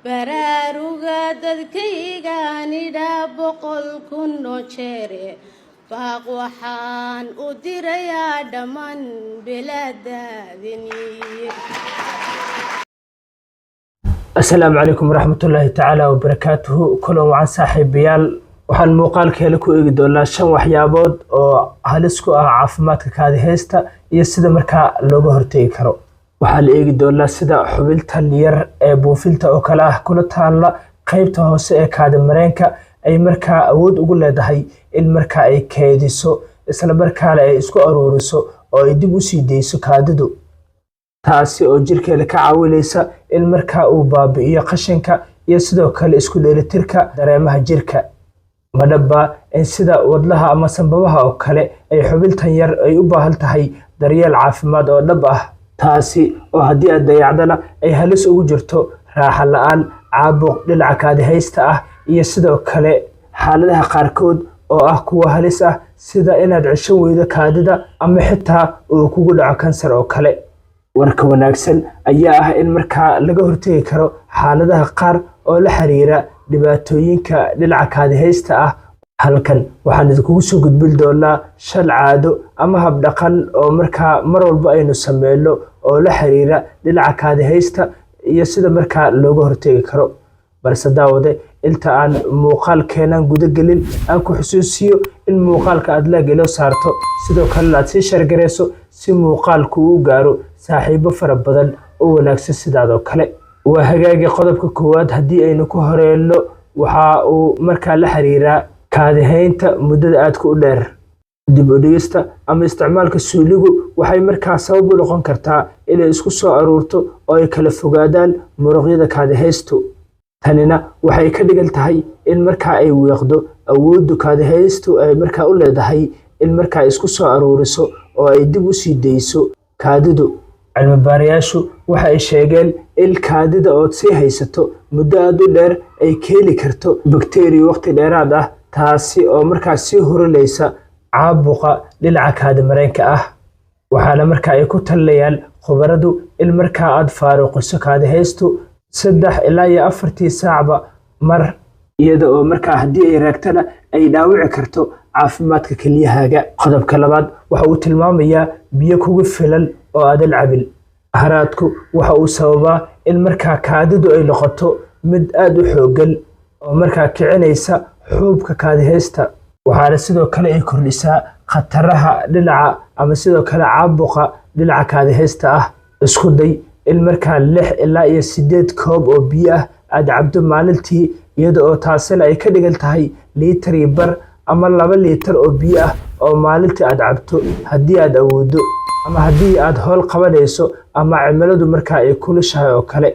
baraaruga dadkaygaanidha boqol kun oo jeere baaq waxaan u dirayaa dhammaan bilaadaadini. السلام عليكم ورحمة الله تعالى وبركاته. كل وعن صاحب بيال waxaan muuqaalkeena ku eegi doonaa 5 waxyaabood oo halis ku ah caafimaadka kaadiheysta iyo sida markaa looga hortagi karo. waxaa la eegi doonaa sida xubinta yar ee buufinta oo kale ah kula taala qaybta hoose ee kaadi mareenka ay markaa awood ugu leedahay in markaa ay keediso isla markaana ay isku aruuriso oo ay dib u sii deyso kaadidu, taasi oo jirkeeda ka caawinaysa in markaa uu baabi'iyo qashinka iyo sidoo kale isku dheelitirka dareemaha jirka. madhaba in sida wadlaha ama sanbabaha oo kale ay xubintan yar ay u baahan tahay daryeel caafimaad oo dhab ah, taasi oo haddii aad dayacdana ay halis ugu jirto raaxo la'aan, caabuq dhinaca kaadiheysta ah iyo sidoo kale xaaladaha qaarkood oo ah kuwa halis ah sida inaad cisho weydo kaadida ama xitaa uu kugu dhaco kansar oo kale. warka wanaagsan ayaa ah in markaa laga hortagi karo xaaladaha qaar oo la xiriira dhibaatooyinka dhinaca kaadiheysta ah. halkan waxaan idinkugu soo gudbin doonaa 5 caado ama hab dhaqan oo markaa mar walba aynu sameeyno oo la xiriira dhinaca kaadiheysta iyo sida markaa looga hortagi karo. balse daawade inta aan muuqaalkeenan guda gelin aan ku xusuusiyo in muuqaalka aad la gelo saarto sidoo kale aad si shargareyso si muuqaalku u gaaro saaxiibo fara badan oo wanaagsan sidaadoo kale. waa hagaagi qodobka koowaad haddii aynu ku horeeyno waxa uu markaa la xiriiraa kaadiheynta muddada aadka u dheer. dib u dhigista ama isticmaalka suuligu waxay markaa sabab u noqon kartaa inay isku soo aruurto oo ay kala fogaadaan muruqyada kaadiheystu. tanina waxay ka dhigan tahay in markaa ay weeqdo awoodda kaadiheystu ay markaa u leedahay in markaa isku soo aruuriso oo ay dib u sii deyso kaadidu. cilmi baarayaashu waxa ay sheegeen in kaadida ood sii haysato muddo aad u dheer ay keeni karto bakteeriya waqti dheeraad ah, taasi oo markaa sii horinaysa caabuqa dhinaca kaadi mareenka ah. waxaana markaa ay ku talinayaan khubaradu in markaa aad faaruqiso kaadiheystu 3 ilaa 4 saacba mar, iyada oo markaa haddii ay raagtana ay dhaawici karto caafimaadka kelyahaaga. qodobka labaad waxa uu tilmaamayaa biyo kugu filan oo aadan cabin. haraadku waxa uu sababaa in markaa kaadidu ay noqoto mid aad u xooggan oo markaa kicinaysa xuubka kaadiheysta. waxaana sidoo kale ay kordhisaa khataraha dhinaca ama sidoo kale caabuqa dhinaca kaadiheysta ah. isku day in markaa 6 ilaa 8 koob oo biyo ah aad cabdo maalintii, iyada oo taasina ay ka dhigan tahay liitar iyo bar ama 2 liitar oo biyo ah oo maalintii aad cabto haddii aad awoodo, ama haddii aad howl qabanayso ama cimiladu markaa ay kulushahay oo kale.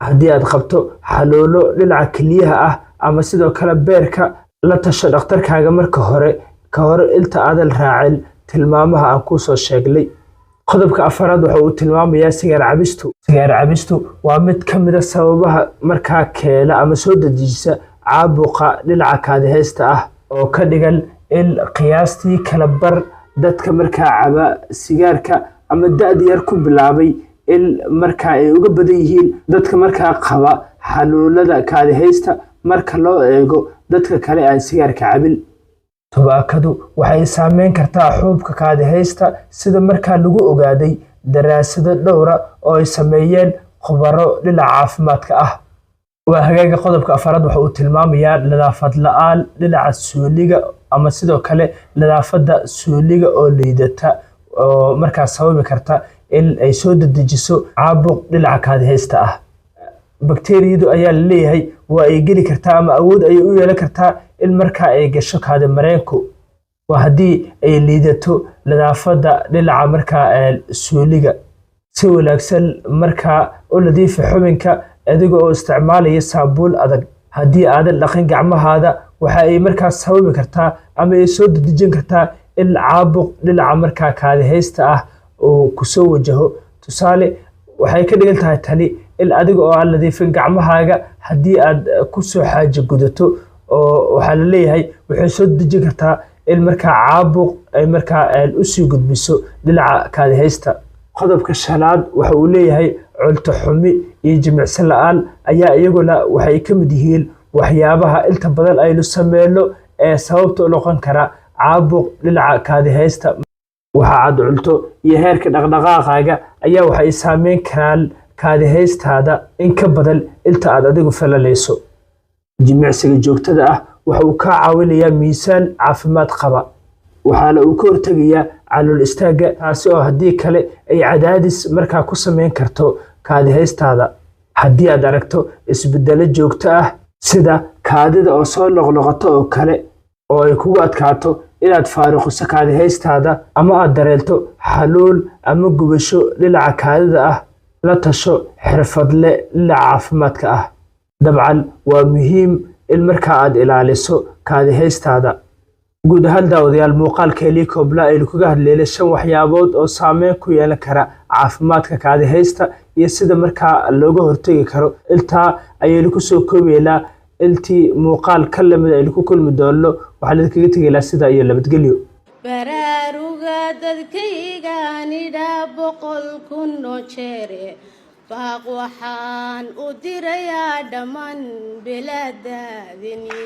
haddii aad qabto xanuuno dhinaca kelyaha ah ama sidoo kale beerka, la tasho dhakhtarkaaga marka hore ka hor inta aadan raacin tilmaamaha aan ku soo sheegnay. qodobka afaraad waxa uu tilmaamayaa sigaar cabistu. sigaar cabistu waa mid ka mid ah sababaha markaa keena ama soo dejisa caabuqa dhinaca kaadiheysta ah, oo ka dhigan in qiyaastii kala bar dadka markaa caba sigaarka ama da'da yar ku bilaabay in markaa ay uga badan yihiin dadka markaa qaba xanuunada kaadiheysta marka loo eego dadka kale aan sigaarka cabin. tubaakadu waxay saameyn kartaa xuubka kaadiheysta sida markaa lagu ogaaday daraasado dhowra oo ay sameeyeen khubaro dhinaca caafimaadka ah. waa hagaaga qodobka afaraad waxa uu tilmaamayaa nadaafad la'aan dhinaca suuliga ama sidoo kale nadaafadda suuliga oo liidata oo markaa sababi karta in ay soo dedejiso caabuq dhinaca kaadiheysta ah. bakteeriyadu ayaa la leeyahay waa ay geli kartaa ama awood ayay u yeelan kartaa in markaa ay gasho kaadi mareenku. waa haddii ay liidato nadaafadda dhinaca markaa suuliga. si wanaagsan markaa u nadiifi xubinka adiga oo isticmaalaya saabuun adag. haddii aadan dhaqin gacmahaada waxa ay markaa sababi kartaa ama ay soo dedejin kartaa in caabuq dhinaca markaa kaadiheysta ah uu ku soo wajaho. tusaale waxay ka dhigan tahay tani in adiga oo aan nadiifin gacmahaaga haddii aad ku soo xaajo gudato oo waxaa la leeyahay waxay soo dedejin kartaa in markaa caabuq ay markaa u sii gudbiso dhinaca kaadiheysta. qodobka 5aad waxa uu leeyahay cunto xumi iyo jimicsi la'aan ayaa iyaguna waxay ka mid yihiin waxyaabaha inta badan aynu sameyno ee sababta u noqon kara caabuq dhinaca kaadiheysta. waxa aad cunto iyo heerka dhaqdhaqaaqaaga ayaa waxay saameyn karaan kaadiheystaada in ka badan inta aad adigu falanayso. jimicsiga joogtada ah waxa uu ka caawinayaa miisaan caafimaad qaba, waxaana uu ka hortegayaa calool istaagga, taasi oo haddii kale ay cadaadis markaa ku sameyn karto kaadiheystaada. haddii aad aragto isbedelo joogto ah sida kaadida oo soo noqnoqoto oo kale, oo ay kugu adkaato inaad faaruqiso kaadiheystaada, ama aad dareento xanuun ama gubasho dhinaca kaadida ah, la tasho xirfadle dhinaca caafimaadka ah. dabcan waa muhiim in markaa aad ilaaliso kaadiheystaada. guud ahaan daawadayaal, muuqaalkeennii koobnaa aynu kaga hadlaynay 5 waxyaabood oo saameyn ku yeelan kara caafimaadka kaadiheysta iyo sida markaa looga hortagi karo. intaa ayaynu kusoo koobaynaa. intii muuqaal ka lamid aynu ku kulmi doonno, waxaan idinkaga tegaynaa sidaa iyo nabadgelyo. baraaruga dadkaygaan idhaa 100 kun oo jeere, baaq waxaan u dirayaa dhammaan bilaadaadini.